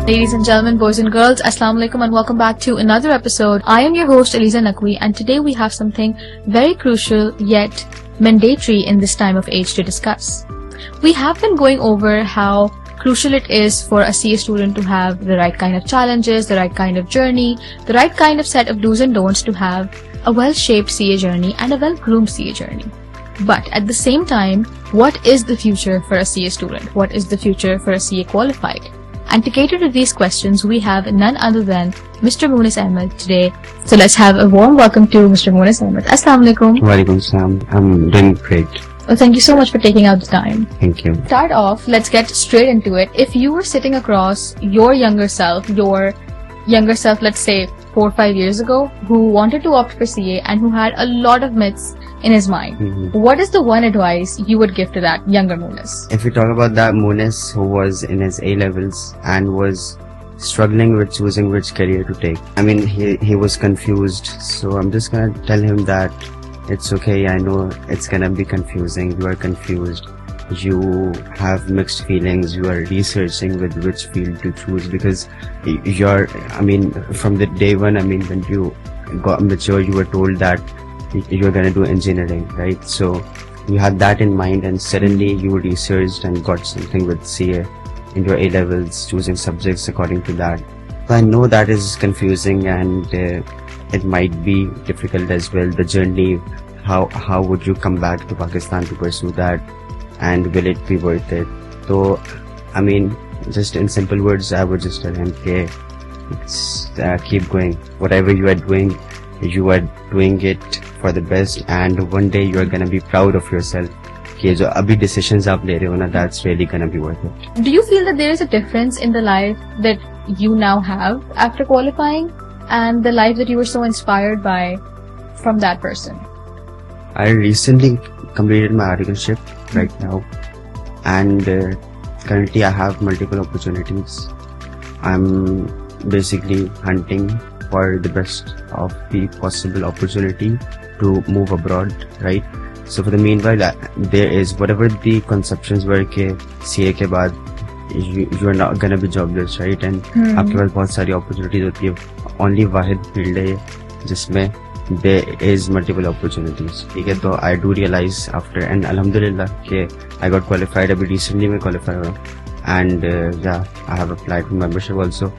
Ladies and gentlemen, boys and girls, Assalamu alaikum and welcome back to another episode. I am your host Eliza Naqvi and today we have something very crucial yet mandatory in this time of age to discuss. We have been going over how crucial it is for a CA student to have the right kind of challenges, the right kind of journey, the right kind of set of do's and don'ts to have a well-shaped CA journey and a well-groomed CA journey. But at the same time, what is the future for a CA student? What is the future for a CA qualified? And to cater to these questions, we have none other than Mr. Munis Ahmed today. So let's have a warm welcome to Mr. Munis Ahmed. Assalamu alaikum. Walaikum salam. I'm doing great. Well, thank you so much for taking out the time. Thank you. Start off, let's get straight into it. If you were sitting across your younger self, let's say 4 or 5 years ago, who wanted to opt for CA and who had a lot of myths in his mind, what is the one advice you would give to that younger Munis? If we talk about that Munis who was in his A-levels and was struggling with choosing which career to take, I mean, he was confused. So I'm just gonna tell him that it's okay. I know it's gonna be confusing. You are confused. You have mixed feelings. You are researching with which field to choose because from the day one, when you got mature, you were told that you're gonna do engineering, right? So you had that in mind and suddenly you researched and got something with CA in your A-levels, choosing subjects according to that. So I know that is confusing and it might be difficult as well. The journey, how would you come back to Pakistan to pursue that, and will it be worth it? So just in simple words, I would just tell him, okay, keep going. Whatever you are doing it for the best, and one day you are gonna be proud of yourself. Okay, so abhi decisions aap le rahe ho na, that's really gonna be worth it. Do you feel that there is a difference in the life that you now have after qualifying and the life that you were so inspired by from that person? I recently completed my articleship right now, and currently I have multiple opportunities. I'm basically hunting for the best of the possible opportunity to move abroad, right? So for the meanwhile, there is whatever the conceptions were ke CA ke baad you are not gonna be jobless, right? And आपके पास बहुत सारी opportunities होती है. Only वाहिद field है जिसमें there is multiple opportunities. ठीक है, तो I do realize after, and alhamdulillah के I got qualified. अभी recently मैं qualify हुआ, and I have applied for membership also.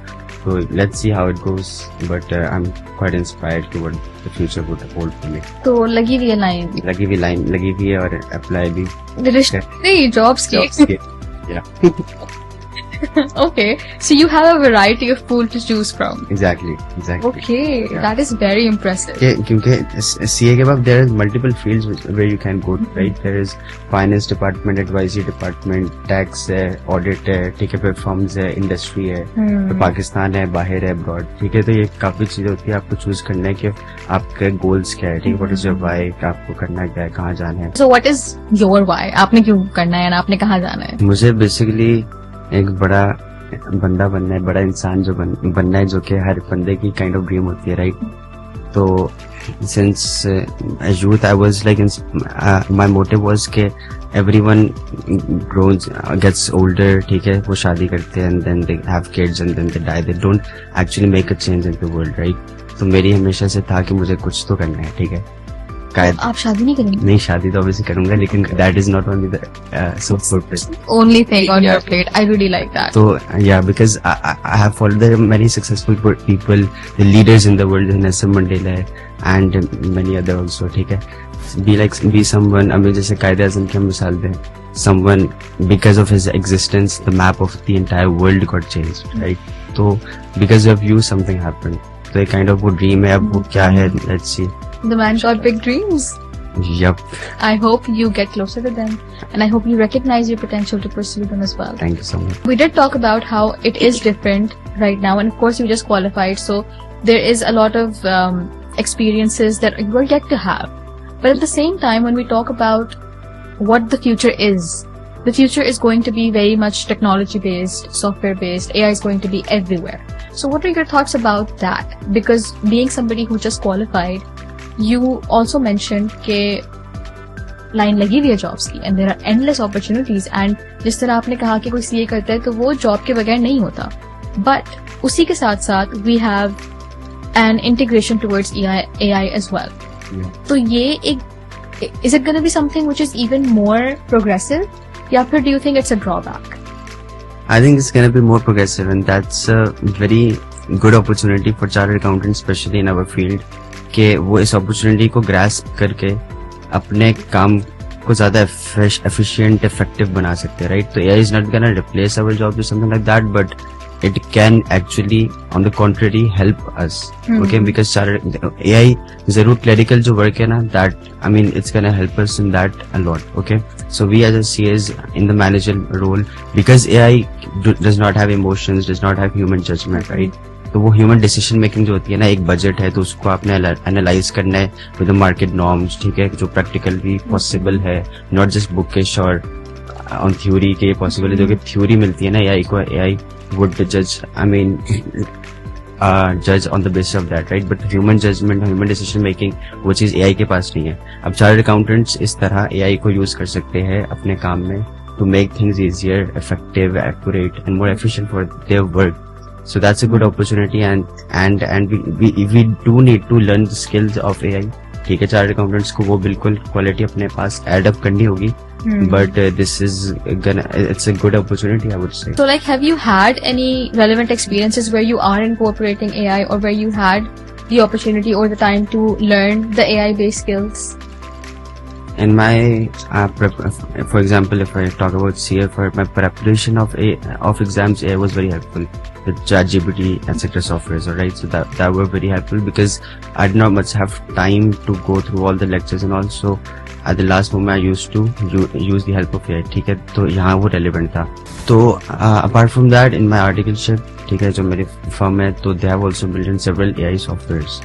So let's see how it goes, but I'm quite inspired to what the future would hold for me. तो लगी हुई line लगी हुई है और apply भी. नहीं, jobs की. Yeah. Okay, so you have a variety of pool to choose from. Exactly. Okay, yeah. That is very impressive. क्योंकि CA के बाद there are multiple fields where you can go, right? There is finance department, advisory department, tax है, audit है, ठीक है, platforms है, industry है, तो पाकिस्तान है, बाहर है, abroad, ठीक है, तो ये काफी चीजें होती है. आपको choose करना है कि आपके goals क्या है, ठीक है, what is your why, आपको करना क्या है, कहाँ जाना है. So what is your why? आपने क्यों करना है और आपने कहाँ जाना है? मुझे basically एक बड़ा बंदा बनना है, बड़ा इंसान जो बनना है, जो कि हर बंदे की काइंड ऑफ ड्रीम होती है, राइट? तो since youth I was like my motive was के एवरीवन ग्रोज गेट्स ओल्डर, ठीक है, वो शादी करते हैं and then they have kids and then they die. They don't actually make a change in the world, right? तो मेरी हमेशा से था कि मुझे कुछ तो करना है, ठीक है. आप शादी नहीं करेंगे? नहीं, शादी तो ऑब्वियसली करूंगा, लेकिन that is not only the sole purpose. Only thing on your plate. I really like that. So yeah, because I have followed the many successful people, the leaders in the world, Nelson Mandela and many other also. ठीक है, be someone. अभी जैसे कायदे आज़म की हम मिसाल दें, someone because of his existence, the map of the entire world got changed, right? तो because of you something happened. तो एक kind of वो dream है, अब वो क्या है? Let's see. The man got big dreams. Yup. I hope you get closer to them, and I hope you recognize your potential to pursue them as well. Thank you so much. We did talk about how it is different right now, and of course you just qualified, so there is a lot of experiences that you are yet to have. But at the same time, when we talk about what the future is going to be very much technology based, software based. AI is going to be everywhere. So what are your thoughts about that? Because being somebody who just qualified, you also mentioned के line लगी हुई है jobs की and there are endless opportunities. And जिस तरह आपने कहा कि कोई सीए करता है तो वो जॉब के बगैर नहीं होता. But उसी के साथ साथ we have an integration towards AI as well. Yeah. तो ये एक is it going to be something which is even more progressive? या फिर do you think it's a drawback? I think it's going to be more progressive, and that's a very good opportunity for chartered accountants, especially in our field, कि वो इस opportunity को grasp करके अपने काम को ज़्यादा efficient, effective बना सकते हैं, right? तो AI is not going to replace our jobs or something like that, but it can actually, on the contrary, help us. Okay, because AI जरूर clerical जो work है ना, that I mean it's gonna help us in that a lot. Okay, so we as a CAs in the managerial role, because AI does not have emotions, does not have human judgment, right? तो वो human decision making जो होती है ना, एक budget है तो उसको आपने एनालाइज करना है विद द मार्केट नॉर्म्स, ठीक है, जो प्रैक्टिकल भी पॉसिबल है, नॉट जस्ट बुकिश और ऑन थ्योरी के पॉसिबल है, जो कि थ्योरी मिलती है ना एआई को, AI would judge, I mean, judge on the basis of that, right? But human judgment, human decision making, वो चीज AI के पास नहीं है. अब चार्टर्ड अकाउंटेंट्स इस तरह AI को यूज कर सकते हैं अपने काम में to make things easier, effective, accurate, and more efficient for their work. So that's a good opportunity, and we do need to learn the skills of AI. ठीक है, चार्टर्ड अकाउंटेंट्स को वो बिल्कुल क्वालिटी अपने पास एड अप करनी होगी. But this is it's a good opportunity, I would say. So like, have you had any relevant experiences where you are incorporating AI, or where you had the opportunity or the time to learn the AI based skills? In my for example, if I talk about CA, for my preparation of exams, AI was very helpful with ChatGPT, etc. softwares, alright. So that were very helpful, because I did not much have time to go through all the lectures, and also at the last moment I used to use the help of AI. ठीक है, तो यहाँ वो relevant था. तो apart from that, in my articleship, ठीक है, जो मेरी firm है, तो they have also built in several AI softwares.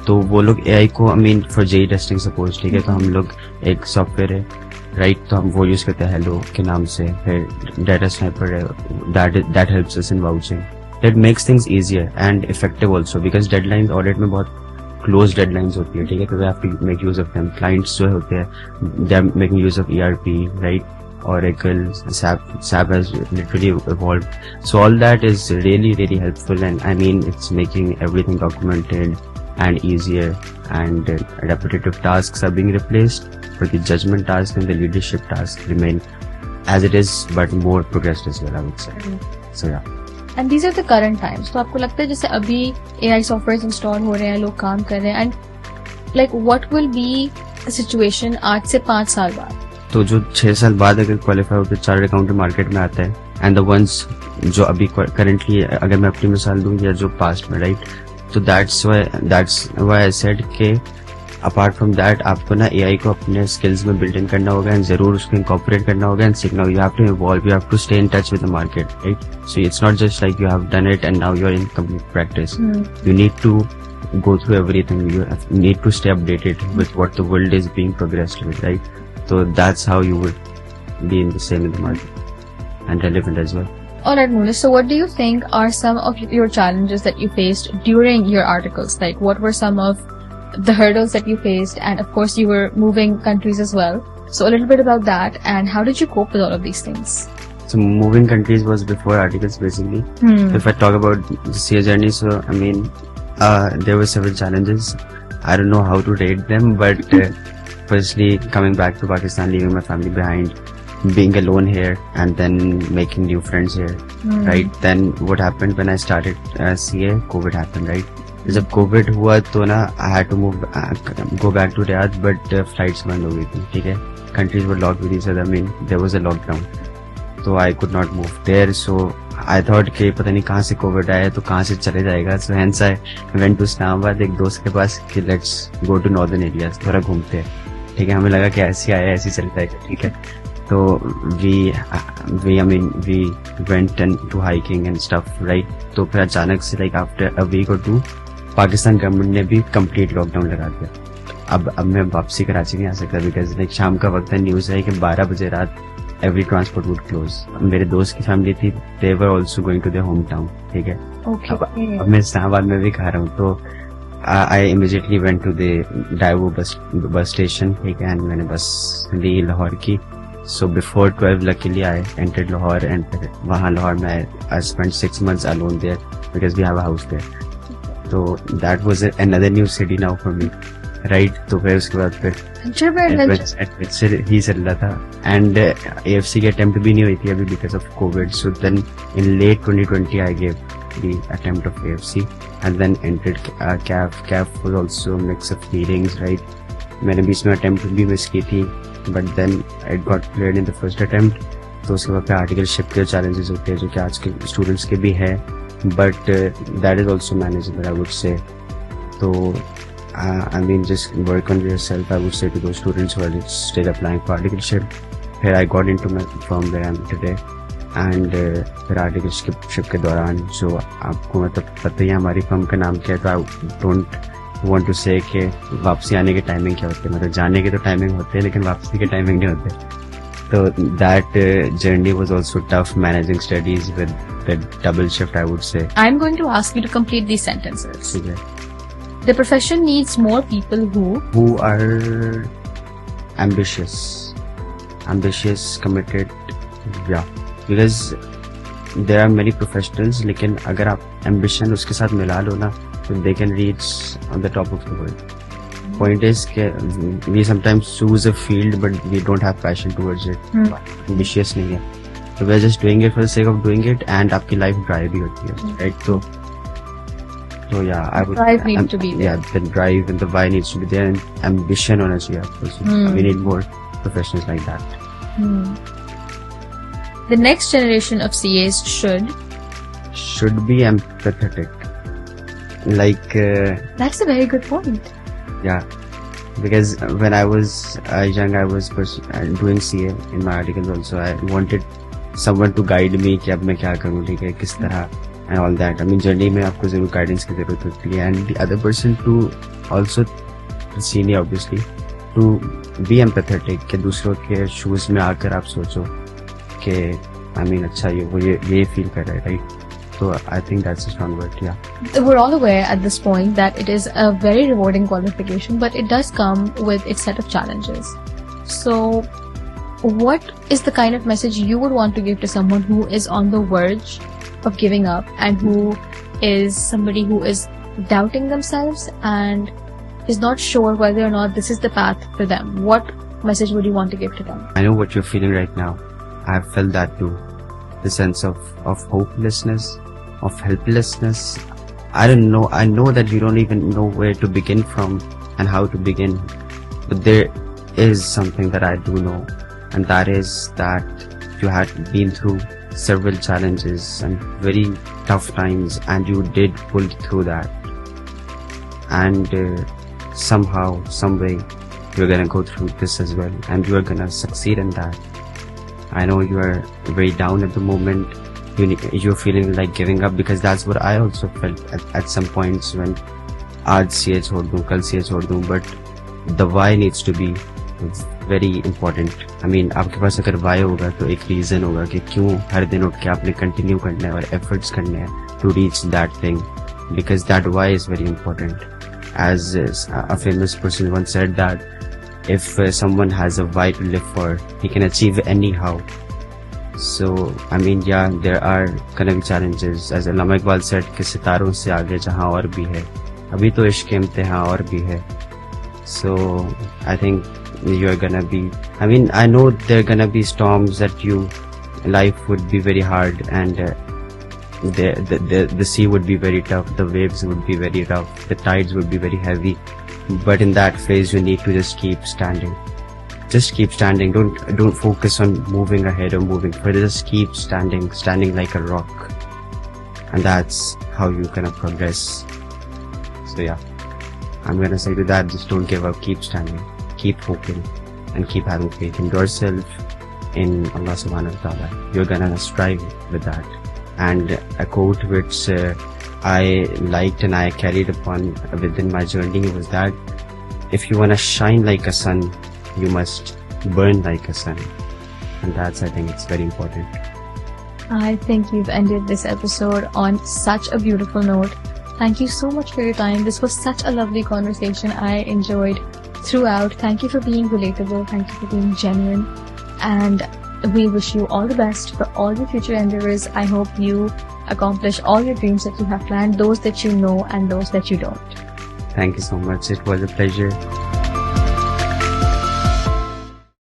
तो वो लोग AI को, I mean for JEE testing suppose, ठीक है, तो हम लोग एक सॉफ्टवेयर है, राइट, तो हम वो यूज करते हैं हेलो के नाम से, फिर डाटा स्नाइपर है, that helps us in vouching. That makes things easier and effective also, because deadlines audit में बहुत क्लोज डेडलाइंस होती है, ठीक है, तो we have to make use of them. Clients जो होते हैं, they are making use of ERP, right, Oracle, SAP has literally evolved. So all that is really, really helpful, and I mean it's making everything documented and easier, and repetitive tasks are being replaced, but the judgment task and the leadership task remain as it is, but more progressed as well, I would say. So yeah. And these are the current times. तो आपको लगता है जैसे अभी AI software install हो रहे हैं, लोग काम कर रहे हैं, and like what will be the situation आज से 5 साल बाद? तो जो 6 साल बाद अगर क्वालिफाई होकर चार्टर्ड अकाउंटेंट मार्केट में आता है, एंड द वंस जो अभी करंटली, अगर मैं अपनी मिसाल दूं, या जो पास्ट में, राइट, तो that's why I said के अपार्ट फ्रॉम दैट आपको ना AI को अपने स्किल्स में बिल्ड इन करना होगा, एंड जरूर उसको इनकॉर्पोरेट करना होगा एंड सीखना होगा. You have to evolve, you have to stay in touch with the market, right. So it's not just like you have done it and now you are in complete practice. You need to go through everything. You need to stay updated with what the world is being progressed with, right? So that's how you would be in the same in the market and relevant as well. Alright, Munis, so what do you think are some of your challenges that you faced during your articles? Like, what were some of the hurdles that you faced? And of course, you were moving countries as well. So a little bit about that, and how did you cope with all of these things? So moving countries was before articles, basically. If I talk about the CA journey, so I mean, there were several challenges. I don't know how to rate them, but firstly, coming back to Pakistan, leaving my family behind, being alone here, and then making new friends here, right? Then what happened when I started CA? COVID happened, right? जब COVID हुआ तो ना, I had to move, go back to Riyadh, but flights बंद हो गई थी, ठीक है? Countries were locked with each other. I mean, there was a lockdown, so I could not move there. So I thought कि पता नहीं कहाँ से कोविड आया, तो कहाँ से चले जाएगा. So hence I went to Islamabad एक दोस्त के पास कि let's go to northern areas, थोड़ा घूमते हैं, ठीक है. हमें लगा कि ऐसे आया ऐसे चल जाएगा, ठीक है. तो we went and to hiking and stuff, right? तो फिर अचानक से like after a week or two, Pakistan government ने भी कंप्लीट लॉकडाउन लगा दिया. अब मैं वापसी कराची नहीं आ सकता, बिकॉज लाइक शाम का वक्त है, न्यूज़ है कि 12 बजे रात every transport would close. मेरे दोस्त की फैमिली थी, they were also going to their hometown, ठीक है. अब मैं इस्लामाबाद में भी खा रहा हूँ, तो I immediately went to the Daewoo bus station, ठीक है, and मैंने बस ली लाहौर की. So before 12, luckily I entered Lahore, and फिर वहाँ लाहौर में I spent 6 months alone there because we have a house there. So that was another new city now for me, right? तो फिर उसके बाद फिर एडवेंचर ही चल रहा था, एंड AFC की अटेम्प्ट भी नहीं हुई थी अभी because of Covid. So then in late 2020 I gave the attempt of AFC and then entered CAF. CAF was also mix of feelings, right? मैंने बीच में अटेम्प्ट भी मिस की थी, but then it got cleared in the first attempt. तो उसके बाद फिर आर्टिकलशिप के चैलेंजेस होते हैं जो कि आज के स्टूडेंट्स के भी है, but that is also manageable, I would say. So I mean, just work on yourself, I would say, to those students who are still applying for articleship. Here I got into my firm where I am today, and फिर articleship के दौरान जो आपको मतलब पता ही हमारी firm का नाम क्या है, तो I don't want to say कि वापसी आने के टाइमिंग क्या होते हैं. मतलब जाने के तो टाइमिंग होते हैं लेकिन वापसी के टाइमिंग नहीं होते. So that journey was also tough, managing studies with the double shift, I would say. I'm going to ask you to complete these sentences. Okay. The profession needs more people who are ambitious, committed, yeah. Because there are many professionals, लेकिन अगर आप ambition उसके साथ मिला लो ना, तो they can reach on the top of the world. Point is that we sometimes choose a field but we don't have passion towards it. Ambitious नहीं है, so we're just doing it for the sake of doing it, and आपकी life dry भी होती है, right? So yeah, I would. Drive needs to be there. Yeah, the drive and the why needs to be there, and ambition होना चाहिए आपको. We need more professionals like that. The next generation of CAs should be empathetic. Like. That's a very good point. Yeah, because when I was young, I was doing CA in my articles also. I wanted someone to guide me कि अब मैं क्या करूँ, ठीक है, किस तरह, and all that. I mean, journey में आपको जरूर guidance की जरूरत होती है, and the other person to also senior obviously to be empathetic कि दूसरों के shoes में आकर आप सोचो कि I mean अच्छा ये feel कर रहा है, right? So I think that's a strong word, yeah. We're all aware at this point that it is a very rewarding qualification, but it does come with its set of challenges. So what is the kind of message you would want to give to someone who is on the verge of giving up, and who is somebody who is doubting themselves and is not sure whether or not this is the path for them? What message would you want to give to them? I know what you're feeling right now. I've felt that too. The sense of hopelessness, of helplessness. I don't know. I know that you don't even know where to begin from and how to begin. But there is something that I do know, and that is that you had been through several challenges and very tough times, and you did pull through that. And somehow, some way, you're gonna go through this as well, and you're gonna succeed in that. I know you are very down at the moment. You're feeling like giving up, because that's what I also felt at some points when आज CA छोड़ दूँ, कल CA छोड़ दूँ, but the why needs to be very important. I mean, आपके पास अगर why होगा तो एक reason होगा कि क्यों हर दिन उठ के आपने continue करना है और efforts करने हैं to reach that thing, because that why is very important. As a famous person once said that if someone has a why to live for, he can achieve anyhow. So, I mean, yeah, there are gonna be challenges. As Allama Iqbal said, कि सितारों से आगे जहाँ और भी है, अभी तो इश्क इम्तिहान और भी है. So, I think you're gonna be, I mean, I know there are gonna be storms that life would be very hard, and the sea would be very tough, the waves would be very rough, the tides would be very heavy. But in that phase, you need to just keep standing. Just keep standing. Don't focus on moving ahead or moving further. Just keep standing like a rock. And that's how you gonna progress. So yeah, I'm gonna say to that, just don't give up. Keep standing. Keep hoping. And keep having faith in yourself, in Allah subhanahu wa ta'ala. You're gonna strive with that. And a quote which I liked and I carried upon within my journey was that if you want to shine like a sun, you must burn like a sun. And that's, I think, it's very important. I think you've ended this episode on such a beautiful note. Thank you so much for your time. This was such a lovely conversation. I enjoyed throughout. Thank you for being relatable. Thank you for being genuine. and we wish you all the best for all your future endeavors. I hope you accomplish all your dreams that you have planned, those that you know and those that you don't. Thank you so much. It was a pleasure.